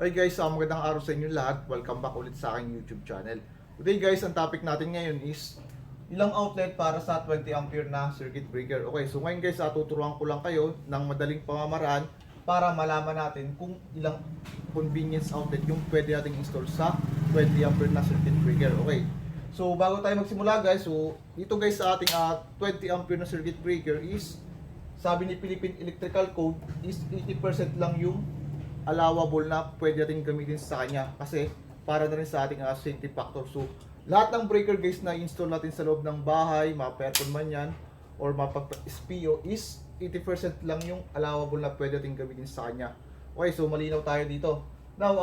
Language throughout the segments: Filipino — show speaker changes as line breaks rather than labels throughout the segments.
Okay guys, magandang araw sa inyo lahat. Welcome back ulit sa aking YouTube channel. Today guys, ang topic natin ngayon is ilang outlet para sa 20 ampere na circuit breaker. Okay, so ngayon guys, tuturuan ko lang kayo ng madaling pamamaraan para malaman natin kung ilang convenience outlet yung pwede nating install sa 20 ampere na circuit breaker. Okay, so bago tayo magsimula guys, so dito guys sa ating 20 ampere na circuit breaker is, sabi ni Philippine Electrical Code is 80% lang yung allowable na pwede natin gamitin sa kanya kasi para na rin sa ating safety factor. So lahat ng breaker guys na install natin sa loob ng bahay, mapa-aircon man yan or mapa-SPO, is 80% lang yung allowable na pwede natin gamitin sa kanya. Okay, so malinaw tayo dito. Now,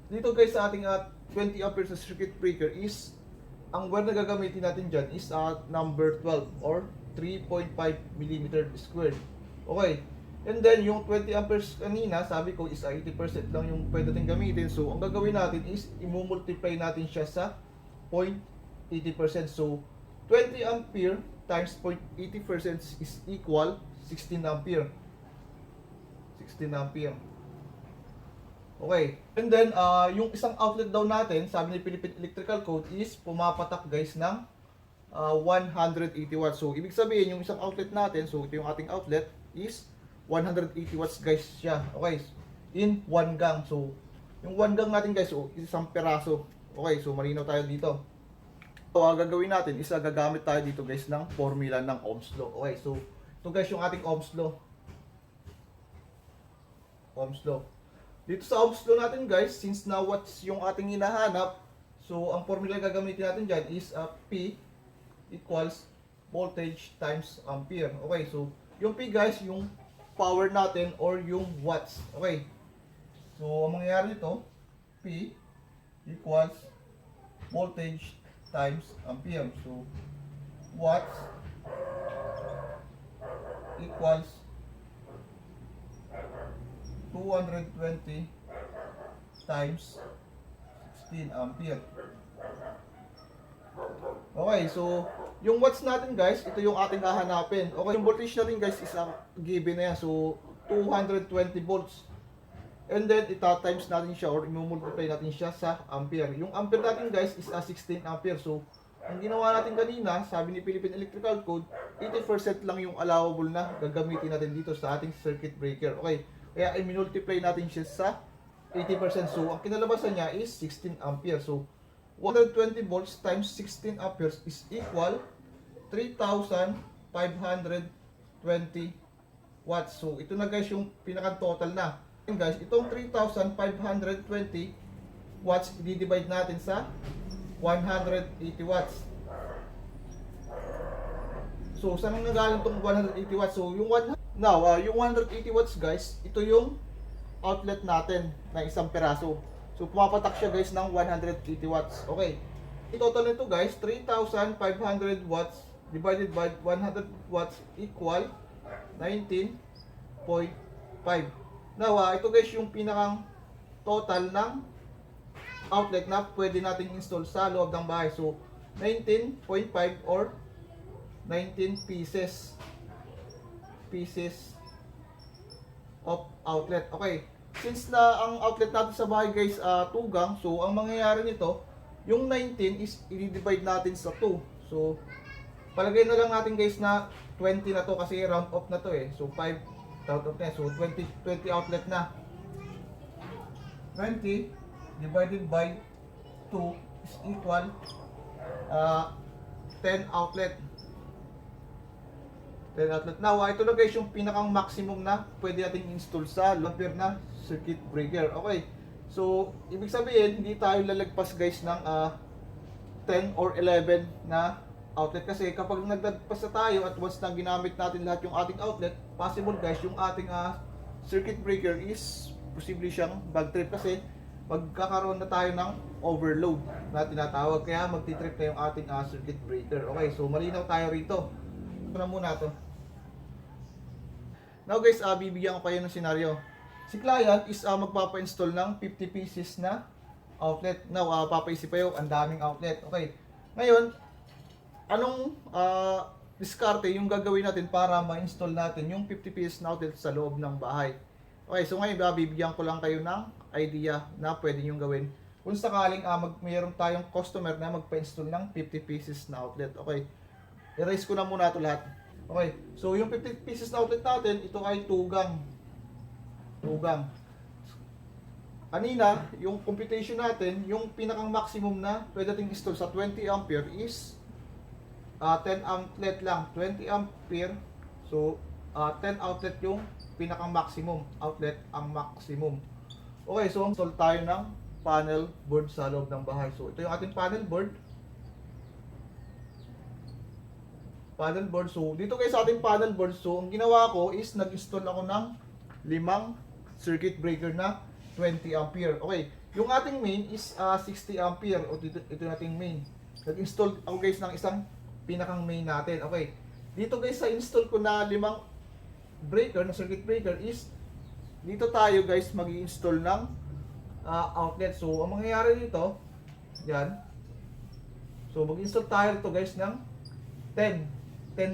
dito guys sa ating 20 amperes na circuit breaker is, ang wire na gagamitin natin dyan is number 12 or 3.5 mm squared. Okay, and then yung 20 amperes kanina, sabi ko is 80% lang yung pwede natin gamitin. So ang gagawin natin is i-multiply natin siya sa 0.80%. So 20 ampere times 0.80% is equal 16 ampere. 16 ampere. Okay. And then yung isang outlet daw natin, sabi ni Philippine Electrical Code, is pumapatak guys ng 180 watts. So ibig sabihin yung isang outlet natin, so ito yung ating outlet, is 180 watts guys siya. Okay, in 1 gang. So yung 1 gang natin guys, so isang peraso. Okay, so malinaw tayo dito. So gagawin natin is gagamit tayo dito guys ng formula ng Ohm's law. Okay, so ito guys yung ating Ohm's law. Ohm's law. Dito sa Ohm's law natin guys, since na watts yung ating hinahanap, so ang formula gagamitin natin dyan is P equals voltage times ampere. Okay, so yung P guys, yung power natin or yung watts. Okay, so ang mangyayari nito, P equals voltage times ampere. So watts equals 220 times 16 ampere. Okay, so yung watts natin guys, ito yung ating hahanapin. Okay, yung voltage natin guys is given na yan. So 220 volts. And then ita-times natin siya or i-multiply natin siya sa ampere. Yung ampere natin guys is 16 ampere. So ang ginawa natin kanina, sabi ni Philippine Electrical Code, 80% lang yung allowable na gagamitin natin dito sa ating circuit breaker. Okay, kaya i-multiply natin siya sa 80%. So ang kinalabasan niya is 16 ampere. So 120 volts times 16 amperes is equal 3,520 watts. So ito na guys yung pinaka-total na. And guys, itong 3,520 watts i-divide natin sa 180 watts. So saan ang nagaling itong 180 watts? So yung yung 180 watts guys, ito yung outlet natin na isang peraso. So pumapatak siya guys ng 180 watts. Okay. Yung total nito guys, 3,500 watts divided by 100 watts equal 19.5. Now, ito guys yung pinakang total ng outlet na pwede nating install sa loob ng bahay. So 19.5 or 19 pieces of outlet. Okay. Since na ang outlet natin sa bahay guys 2 gang, so ang mangyayari nito, yung 19 is i-divide natin sa 2. So palagay na lang natin guys na 20 na to kasi round off na to eh. So 5 round off na. So 20 outlet na. 20 divided by 2 is equal 10 outlet. 10 outlet. Now, ito na guys yung pinakang maximum na pwede nating install sa ampere na circuit breaker. Okay. So, ibig sabihin, hindi tayo lalagpas guys ng 10 or 11 na outlet. Kasi kapag nagdagpas na tayo at once na ginamit natin lahat yung ating outlet, possible guys, yung ating circuit breaker is posible siyang bag trip kasi magkakaroon na tayo ng overload na tinatawag. Kaya magti-trip na yung ating circuit breaker. Okay, so malinaw tayo rito. Ito na muna to. Now guys, bibigyan ko kayo ng senaryo. Si client is magpapa-install ng 50 pieces na outlet. Now, papaisip pa yung ang daming outlet. Okay. Ngayon, anong diskarte yung gagawin natin para ma-install natin yung 50 pieces na outlet sa loob ng bahay? Okay, so ngayon bibigyan ko lang kayo ng idea na pwede nyo gawin kung sakaling mayroon tayong customer na magpa-install ng 50 pieces na outlet. Okay, erase ko na muna ito lahat. Okay, so yung 50 pieces na outlet natin, ito ay tugang. Kanina, yung computation natin, yung pinakang maximum na pwede natin install sa 20 ampere is 10 outlet lang, 20 ampere. So 10 outlet yung pinakang maximum, outlet ang maximum. Okay, so install tayo ng panel board sa loob ng bahay. So ito yung ating panel board. So dito guys sa ating panel board, so ang ginawa ko is nag-install ako ng 5 circuit breaker na 20 ampere. Okay, yung ating main is 60 ampere. O ito yung ating main. Nag-install ako guys ng isang pinakang main natin. Okay, dito guys sa install ko na 5 breaker, na circuit breaker is dito tayo guys mag-i-install ng outlet. So ang mangyayari dito, yan. So mag-install tayo dito guys ng 10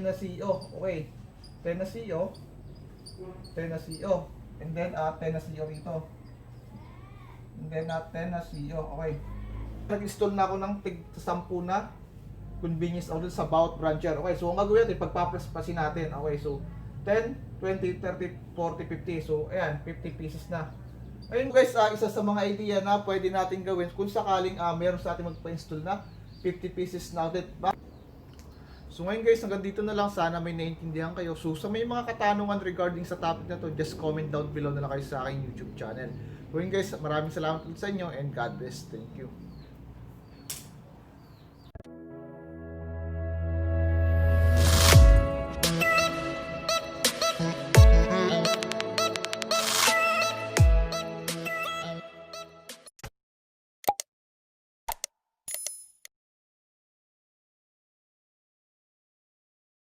na CO. Okay, 10 na CO, and then 10 na CO rito, and then 10 na CO. Okay, nag-install na ako ng tig 10 na convenience outlet sa bawat brancher. Okay, so ang gagawin natin, pagpapasin natin. Okay, so 10, 20, 30, 40, 50. So ayan, 50 pieces na. Ayun guys, isa sa mga idea na pwede natin gawin kung sakaling meron sa ating magpa-install na 50 pieces na outlet. So ngayon guys, hanggang dito na lang. Sana may naintindihan kayo. So sa may mga katanungan regarding sa topic na to, just comment down below na lang kayo sa aking YouTube channel. So yun guys, maraming salamat ulit sa inyo and God bless. Thank you.